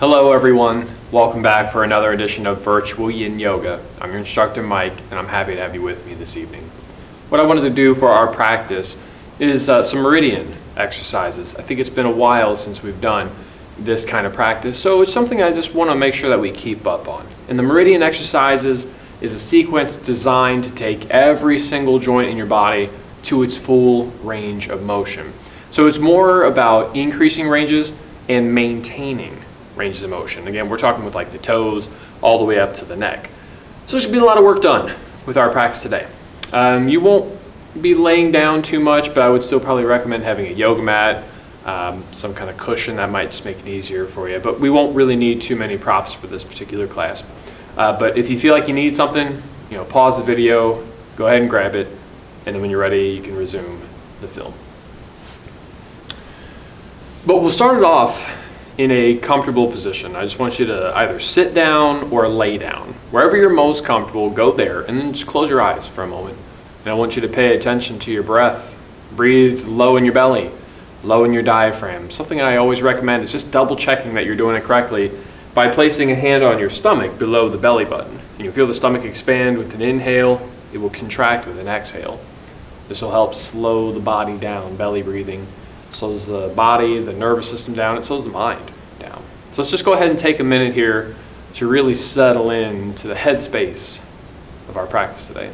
Hello everyone, welcome back for another edition of Virtual Yin Yoga. I'm your instructor Mike and I'm happy to have you with me this evening. What I wanted to do for our practice is some Meridian exercises. I think it's been a while since we've done this kind of practice, so it's something I just want to make sure that we keep up on. And the Meridian exercises is a sequence designed to take every single joint in your body to its full range of motion. So it's more about increasing ranges and maintaining ranges of motion. Again, we're talking with like the toes all the way up to the neck. So there's going to be a lot of work done with our practice today. You won't be laying down too much, but I would still probably recommend having a yoga mat, some kind of cushion that might just make it easier for you. But we won't really need too many props for this particular class. But if you feel like you need something, pause the video, go ahead and grab it, and then when you're ready, you can resume the film. But we'll start it off in a comfortable position. I just want you to either sit down or lay down. Wherever you're most comfortable, go there, and then just close your eyes for a moment. And I want you to pay attention to your breath. Breathe low in your belly, low in your diaphragm. Something I always recommend is just double checking that you're doing it correctly by placing a hand on your stomach below the belly button. And you'll feel the stomach expand with an inhale. It will contract with an exhale. This will help slow the body down, belly breathing. Slows the body, the nervous system down, it slows the mind down. So let's just go ahead and take a minute here to really settle into the headspace of our practice today.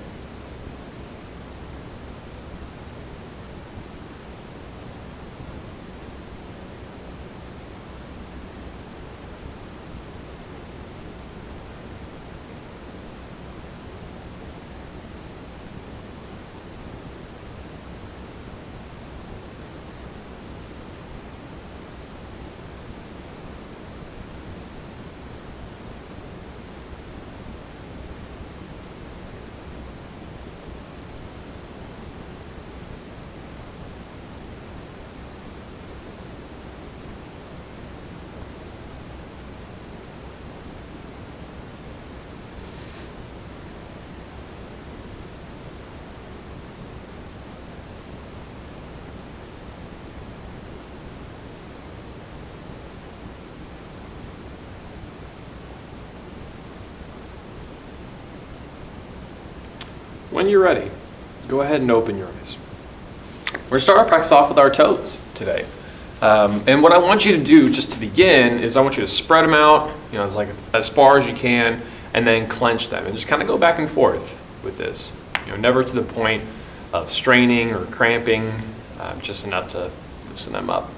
When you're ready, go ahead and open your eyes. We're going to start our practice off with our toes today. And what I want you to do just to begin is I want you to spread them out, it's like as far as you can, and then clench them and just kind of go back and forth with this. Never to the point of straining or cramping, just enough to loosen them up.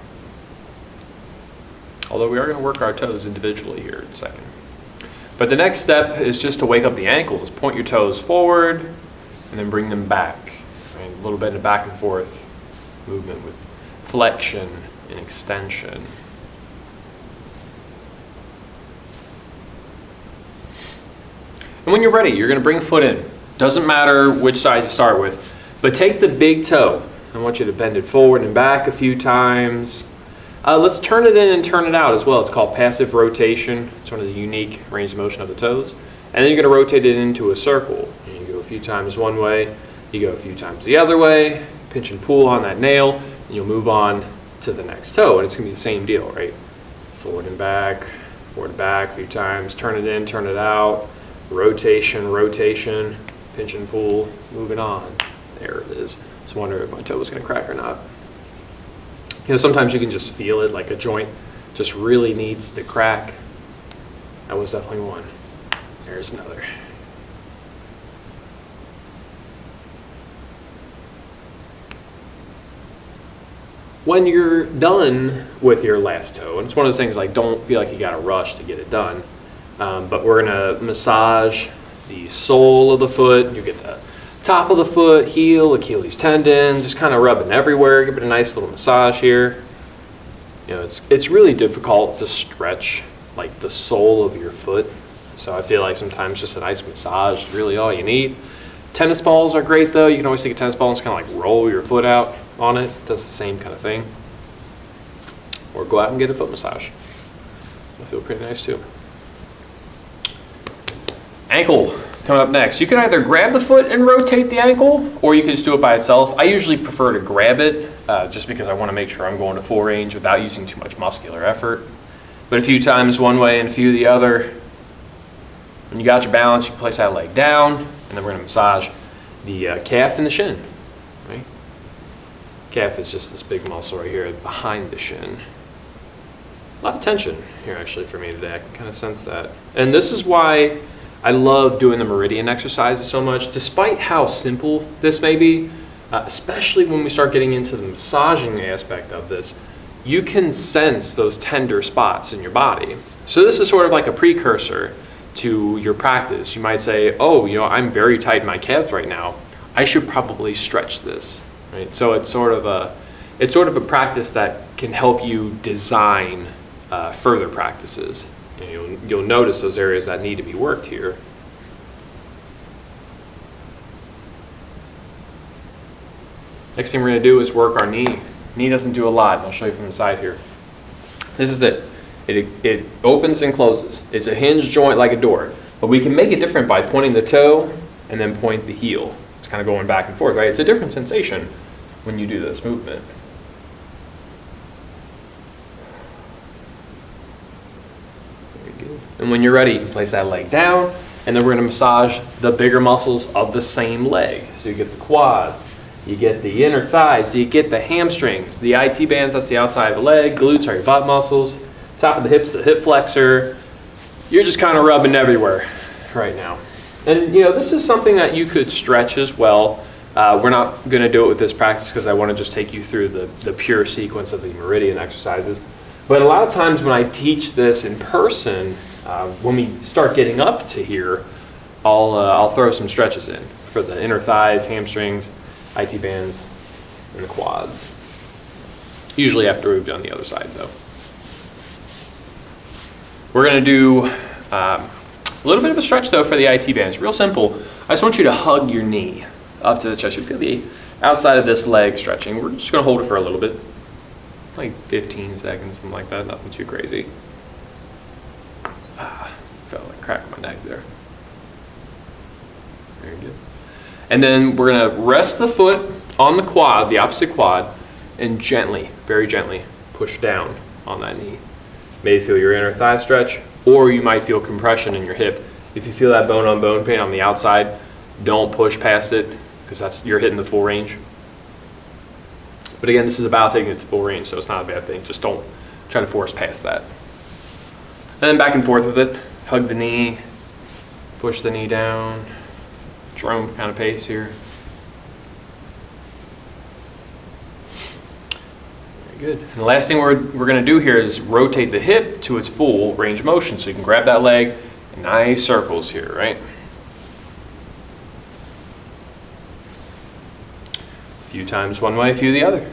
Although we are going to work our toes individually here in a second. But the next step is just to wake up the ankles. Point your toes forward, and then bring them back. A little bit of back and forth movement with flexion and extension. And when you're ready, you're going to bring a foot in. Doesn't matter which side you start with, but take the big toe. I want you to bend it forward and back a few times. Let's turn it in and turn it out as well. It's called passive rotation. It's one of the unique range of motion of the toes. And then you're going to rotate it into a circle. You go a few times one way, you go a few times the other way, pinch and pull on that nail, and you'll move on to the next toe. And it's going to be the same deal, right? Forward and back a few times, turn it in, turn it out, rotation, rotation, pinch and pull, moving on. There it is. Just wondering if my toe was going to crack or not. Sometimes you can just feel it, like a joint just really needs to crack. That was definitely one. There's another. When you're done with your last toe, and it's one of those things like don't feel like you got to rush to get it done, but we're going to massage the sole of the foot. You get the top of the foot, heel, Achilles tendon, just kind of rubbing everywhere. Give it a nice little massage here. It's really difficult to stretch like the sole of your foot. So I feel like sometimes just a nice massage is really all you need. Tennis balls are great though. You can always take a tennis ball and just kind of like roll your foot out on it. It does the same kind of thing. Or go out and get a foot massage. It'll feel pretty nice too. Ankle coming up next. You can either grab the foot and rotate the ankle, or you can just do it by itself. I usually prefer to grab it just because I want to make sure I'm going to full range without using too much muscular effort. but a few times one way and a few the other. When you got your balance, you place that leg down, and then we're going to massage the calf and the shin. Right? Calf is just this big muscle right here behind the shin. A lot of tension here actually for me today. I can kind of sense that. And this is why I love doing the Meridian exercises so much, despite how simple this may be, especially when we start getting into the massaging aspect of this. You can sense those tender spots in your body. So this is sort of like a precursor to your practice. You might say, oh, I'm very tight in my calves right now. I should probably stretch this. Right? So it's sort of a practice that can help you design further practices. You'll notice those areas that need to be worked here. Next thing we're going to do is work our knee. Knee doesn't do a lot. I'll show you from the side here. This is it. It opens and closes. It's a hinge joint like a door. But we can make it different by pointing the toe and then point the heel. It's kind of going back and forth, right? It's a different sensation when you do this movement. Very good. And when you're ready, you can place that leg down, and then we're going to massage the bigger muscles of the same leg. So you get the quads, you get the inner thighs, you get the hamstrings, the IT bands, that's the outside of the leg, glutes are your butt muscles, top of the hips, the hip flexor. You're just kind of rubbing everywhere right now. And this is something that you could stretch as well. We're not going to do it with this practice because I want to just take you through the pure sequence of the Meridian exercises. But a lot of times when I teach this in person, when we start getting up to here, I'll throw some stretches in for the inner thighs, hamstrings, IT bands, and the quads. Usually after we've done the other side though. We're going to do a little bit of a stretch though for the IT bands. Real simple. I just want you to hug your knee up to the chest. You feel the outside of this leg stretching. We're just going to hold it for a little bit. Like 15 seconds, something like that. Nothing too crazy. Felt like cracking my neck there. Very good. And then we're going to rest the foot on the quad, the opposite quad, and gently, very gently, push down on that knee. Maybe feel your inner thigh stretch, or you might feel compression in your hip. If you feel that bone-on-bone pain on the outside, don't push past it, because you're hitting the full range. But again, this is about taking it to full range, so it's not a bad thing. Just don't try to force past that. And then back and forth with it. Hug the knee, push the knee down. Drum kind of pace here. Very good. And the last thing we're going to do here is rotate the hip to its full range of motion. So you can grab that leg in nice circles here, right? A few times one way, a few the other.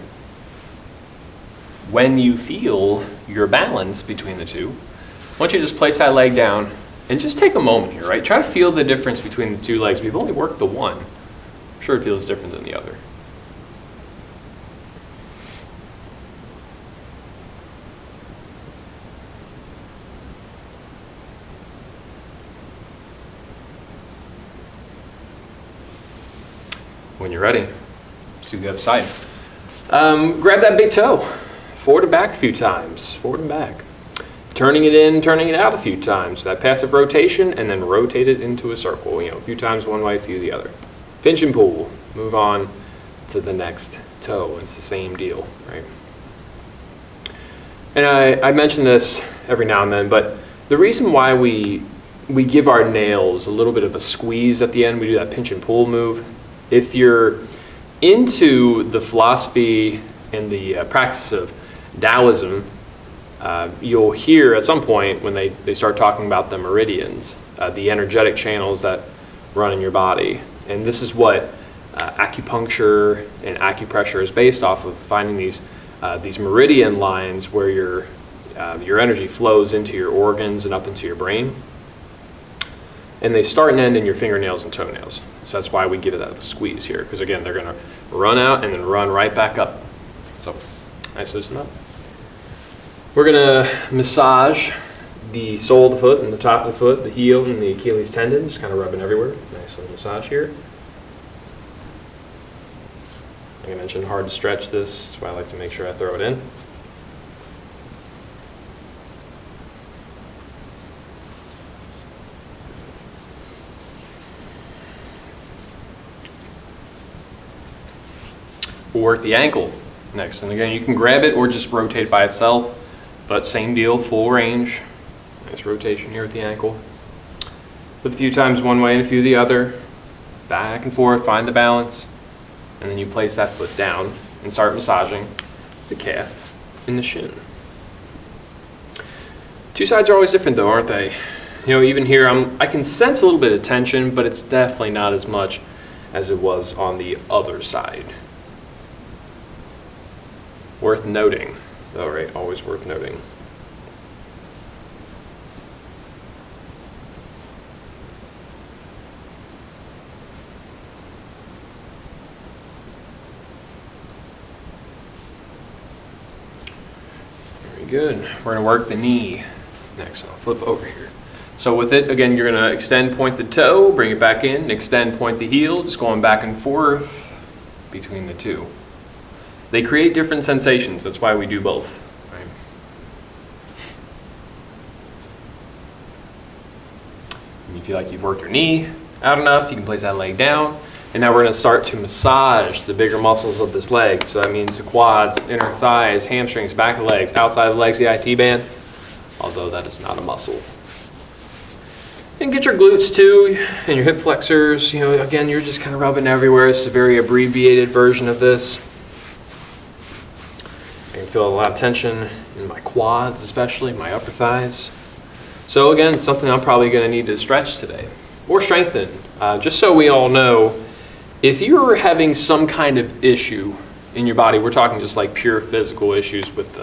When you feel your balance between the two, I want you to just place that leg down and just take a moment here, right? Try to feel the difference between the two legs. We've only worked the one. I'm sure it feels different than the other. When you're ready, let's do the other side. Grab that big toe, forward and back a few times, forward and back. Turning it in, turning it out a few times. That passive rotation, and then rotate it into a circle. A few times one way, a few the other. Pinch and pull. Move on to the next toe. It's the same deal, right? And I mention this every now and then, but the reason why we give our nails a little bit of a squeeze at the end, we do that pinch and pull move. If you're into the philosophy and the practice of Taoism, you'll hear at some point when they start talking about the meridians, the energetic channels that run in your body. And this is what acupuncture and acupressure is based off of, finding these meridian lines where your energy flows into your organs and up into your brain. And they start and end in your fingernails and toenails. So that's why we give it that squeeze here, because again, they're going to run out and then run right back up. So nice, loosen up. We're going to massage the sole of the foot and the top of the foot, the heel and the Achilles tendon, just kind of rubbing everywhere. Nice little massage here. Like I mentioned, hard to stretch this. That's why I like to make sure I throw it in. for the ankle next. And again, you can grab it or just rotate by itself, but same deal, full range. Nice rotation here at the ankle. With a few times one way and a few the other. Back and forth, find the balance. And then you place that foot down and start massaging the calf and the shin. Two sides are always different though, aren't they? You know, even here, I can sense a little bit of tension, but it's definitely not as much as it was on the other side. Worth noting, though, right? Always worth noting. Very good. We're going to work the knee next. I'll flip over here. So with it, again, you're going to extend, point the toe, bring it back in, extend, point the heel, just going back and forth between the two. They create different sensations. That's why we do both. Right? When you feel like you've worked your knee out enough, you can place that leg down. And now we're going to start to massage the bigger muscles of this leg. So that means the quads, inner thighs, hamstrings, back of the legs, outside of the legs, the IT band, although that is not a muscle. And get your glutes too, and your hip flexors. You know, again, you're just kind of rubbing everywhere. It's a very abbreviated version of this. I can feel a lot of tension in my quads, especially my upper thighs. So again, it's something I'm probably going to need to stretch today or strengthen. Just so we all know, if you're having some kind of issue in your body, we're talking just like pure physical issues with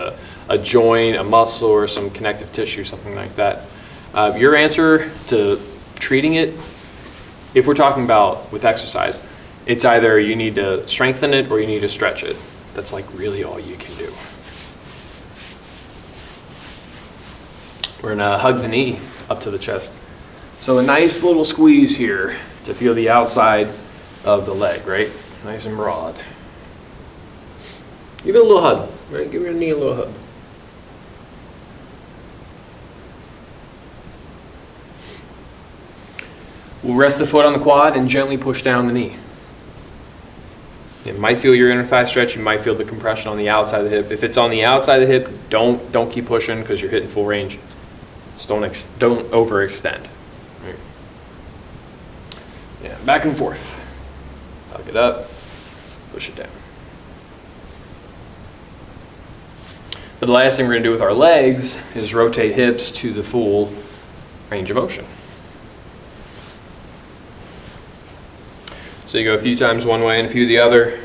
a joint, a muscle, or some connective tissue, something like that. Your answer to treating it, if we're talking about with exercise, it's either you need to strengthen it or you need to stretch it. That's like really all you can do. We're gonna hug the knee up to the chest. So a nice little squeeze here to feel the outside of the leg, right? Nice and broad. Give it a little hug, right? Give your knee a little hug. We'll rest the foot on the quad and gently push down the knee. You might feel your inner thigh stretch. You might feel the compression on the outside of the hip. If it's on the outside of the hip, don't keep pushing because you're hitting full range. Just don't overextend. Right. Yeah, back and forth. Hug it up, push it down. But the last thing we're going to do with our legs is rotate hips to the full range of motion. So you go a few times one way and a few the other.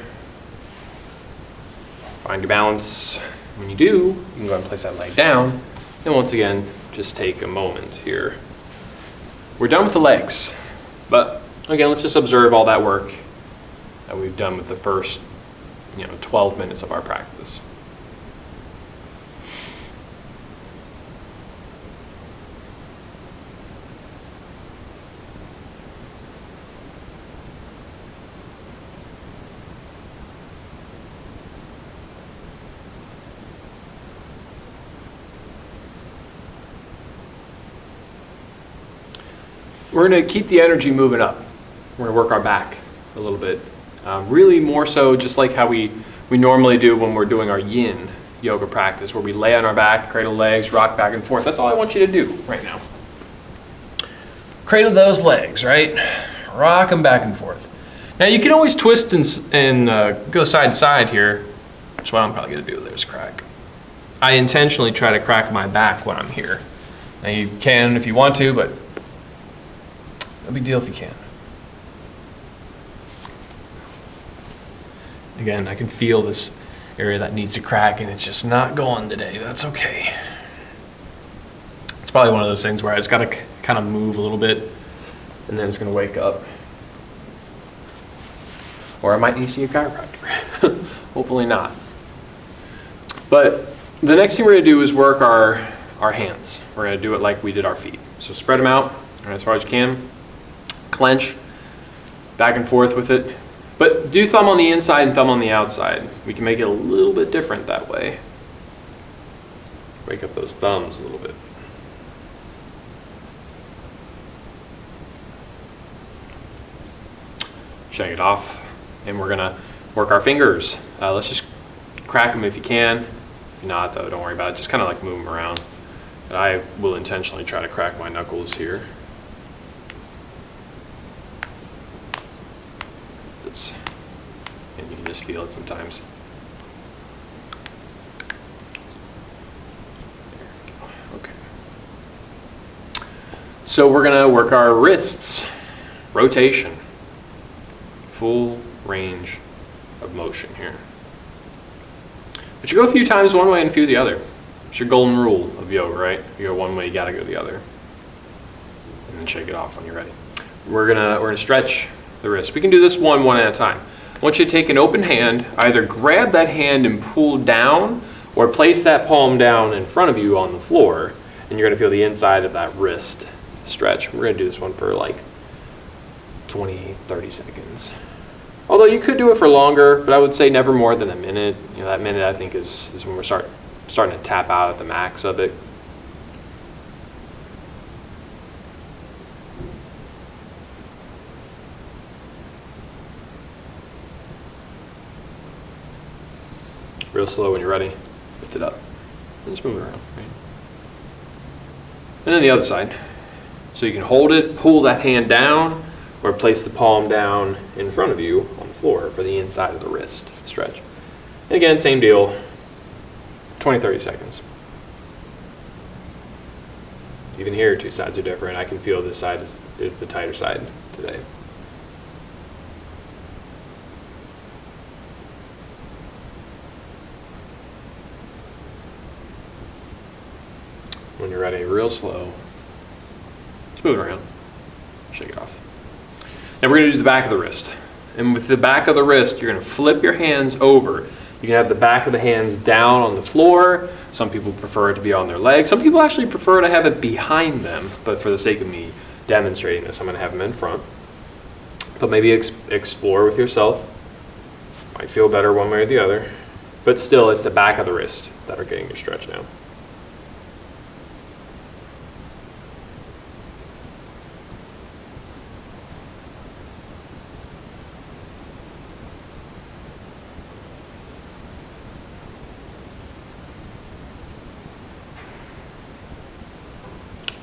Find your balance. When you do, you can go ahead and place that leg down. And once again, just take a moment here. We're done with the legs. But again, let's just observe all that work that we've done with the first 12 minutes of our practice. We're going to keep the energy moving up. We're going to work our back a little bit. Really more so just like how we normally do when we're doing our yin yoga practice, where we lay on our back, cradle legs, rock back and forth. That's all I want you to do right now. Cradle those legs, right? Rock them back and forth. Now you can always twist and go side to side here. That's what I'm probably going to do. There's a crack. I intentionally try to crack my back when I'm here. Now you can if you want to, but no big deal if you can. Again, I can feel this area that needs to crack and it's just not going today. That's okay. It's probably one of those things where I just got to kind of move a little bit and then it's going to wake up. Or I might need to see a chiropractor. Hopefully not. But the next thing we're going to do is work our hands. We're going to do it like we did our feet. So spread them out as far as you can. Clench, back and forth with it. But do thumb on the inside and thumb on the outside. We can make it a little bit different that way. Wake up those thumbs a little bit. Shake it off. And we're going to work our fingers Let's just crack them if you can. If not, though, don't worry about it. Just kind of like move them around. And I will intentionally try to crack my knuckles here. And you can just feel it sometimes. Okay. So we're gonna work our wrists. Rotation. Full range of motion here. But you go a few times one way and a few the other. It's your golden rule of yoga, right? You go one way, you gotta go the other. And then shake it off when you're ready. We're gonna stretch the wrist. We can do this one at a time. I want you to take an open hand, either grab that hand and pull down, or place that palm down in front of you on the floor, and you're gonna feel the inside of that wrist stretch. We're gonna do this one for like 20, 30 seconds. Although you could do it for longer, but I would say never more than a minute. You know, that minute I think is when we're starting to tap out at the max of it. Real slow when you're ready. Lift it up. And just move it around. Right? And then the other side. So you can hold it, pull that hand down, or place the palm down in front of you on the floor for the inside of the wrist stretch. And again, same deal, 20, 30 seconds. Even here, two sides are different. I can feel this side is the tighter side today. When you're ready, real slow, just move it around, shake it off. Now we're going to do the back of the wrist. And with the back of the wrist, you're going to flip your hands over. You can have the back of the hands down on the floor. Some people prefer it to be on their legs. Some people actually prefer to have it behind them. But for the sake of me demonstrating this, I'm going to have them in front. But maybe explore with yourself. Might feel better one way or the other. But still, it's the back of the wrist that are getting your stretch now.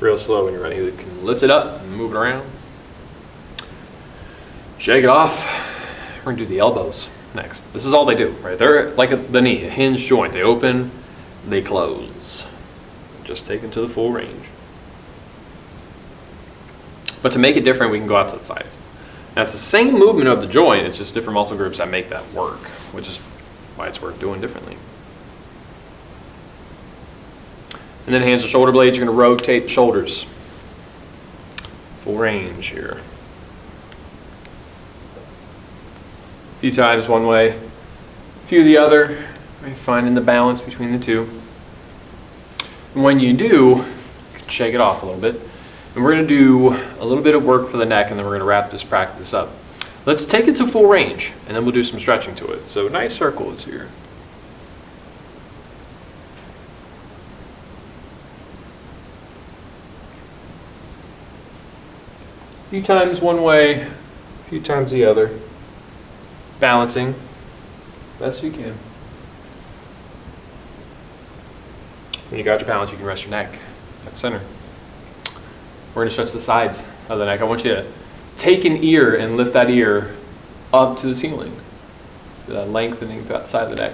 Real slow when you're ready. You can lift it up and move it around. Shake it off. We're going to do the elbows next. This is all they do, right? They're like the knee, a hinge joint. They open, they close. Just take it to the full range. But to make it different, we can go out to the sides. Now, it's the same movement of the joint. It's just different muscle groups that make that work, which is why it's worth doing differently. And then hands to shoulder blades, you're going to rotate the shoulders. Full range here. A few times one way, a few the other, right? Finding the balance between the two. And when you do, you can shake it off a little bit. And we're going to do a little bit of work for the neck, and then we're going to wrap this practice up. Let's take it to full range, and then we'll do some stretching to it. So nice circles here. A few times one way, a few times the other. Balancing best you can. When you got your balance, you can rest your neck at the center. We're going to stretch the sides of the neck. I want you to take an ear and lift that ear up to the ceiling. That lengthening throughout the side of the neck.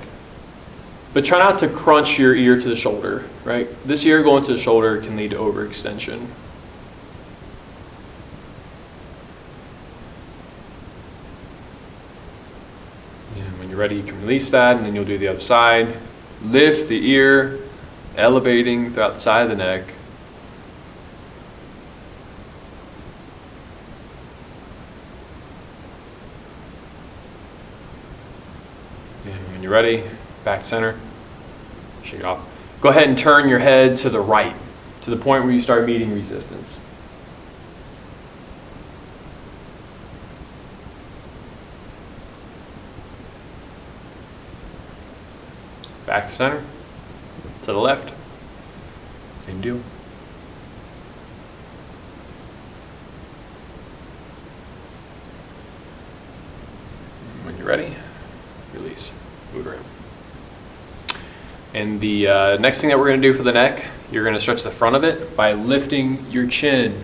But try not to crunch your ear to the shoulder, right? This ear going to the shoulder can lead to overextension. When you're ready, you can release that, and then you'll do the other side. Lift the ear, elevating throughout the side of the neck. And when you're ready, back center, shake it off. Go ahead and turn your head to the right, to the point where you start meeting resistance. Back to center, to the left, same deal. When you're ready, release. Move And the next thing that we're going to do for the neck, you're going to stretch the front of it by lifting your chin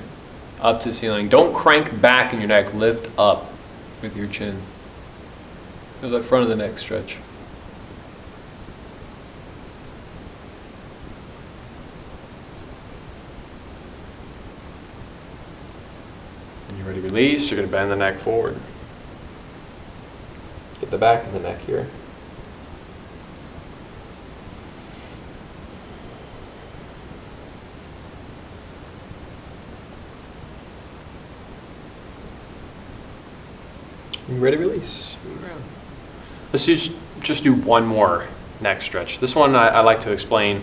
up to the ceiling. Don't crank back in your neck, lift up with your chin. Feel the front of the neck stretch. When you're ready to release, you're going to bend the neck forward. Get the back of the neck here. You ready to release? Move around. Let's just do one more neck stretch. This one I like to explain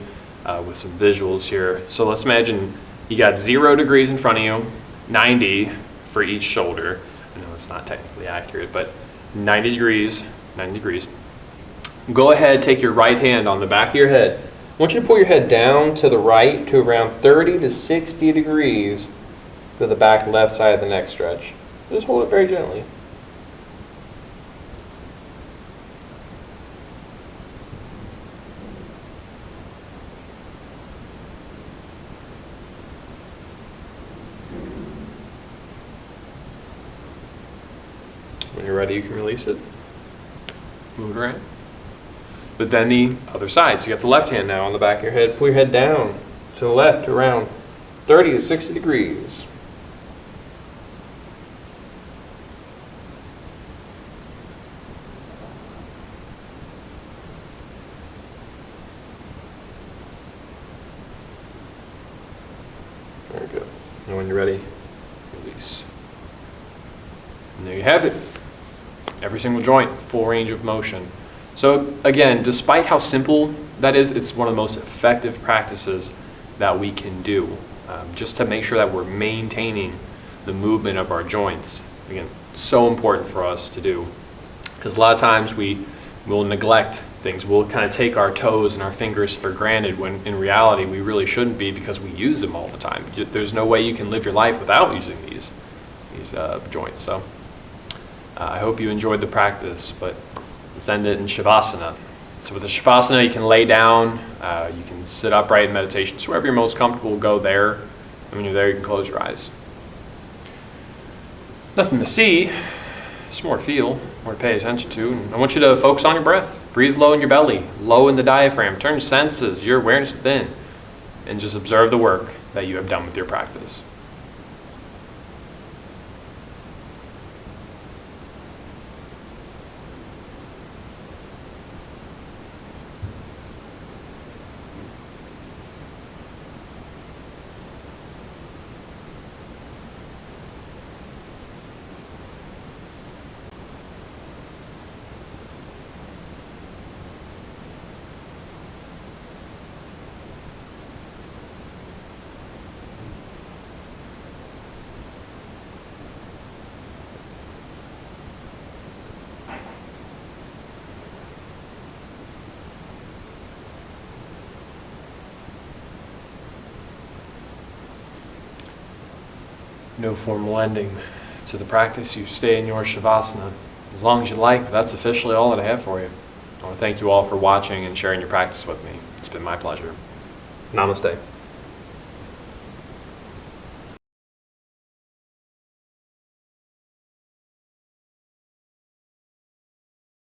with some visuals here. So let's imagine you got 0 degrees in front of you, 90 for each shoulder. I know it's not technically accurate, but 90 degrees. Go ahead, take your right hand on the back of your head. I want you to pull your head down to the right to around 30 to 60 degrees for the back left side of the neck stretch. Just hold it very gently. When you're ready, you can release it. Move it around. But then the other side. So you got the left hand now on the back of your head. Pull your head down to the left around 30 to 60 degrees. Very good. And when you're ready, release. And there you have it. Every single joint, full range of motion. So again, despite how simple that is, it's one of the most effective practices that we can do, just to make sure that we're maintaining the movement of our joints. Again, so important for us to do, because a lot of times we will neglect things. We'll kind of take our toes and our fingers for granted, when in reality we really shouldn't be, because we use them all the time. There's no way you can live your life without using these joints. So I hope you enjoyed the practice, but let's end it in Shavasana. So with the Shavasana, you can lay down, you can sit upright in meditation. So wherever you're most comfortable, go there. And when you're there, you can close your eyes. Nothing to see, just more to feel, more to pay attention to. And I want you to focus on your breath. Breathe low in your belly, low in the diaphragm. Turn your senses, your awareness within, and just observe the work that you have done with your practice. No formal ending to the practice. You stay in your Shavasana as long as you like, but that's officially all that I have for you. I want to thank you all for watching and sharing your practice with me. It's been my pleasure. Namaste.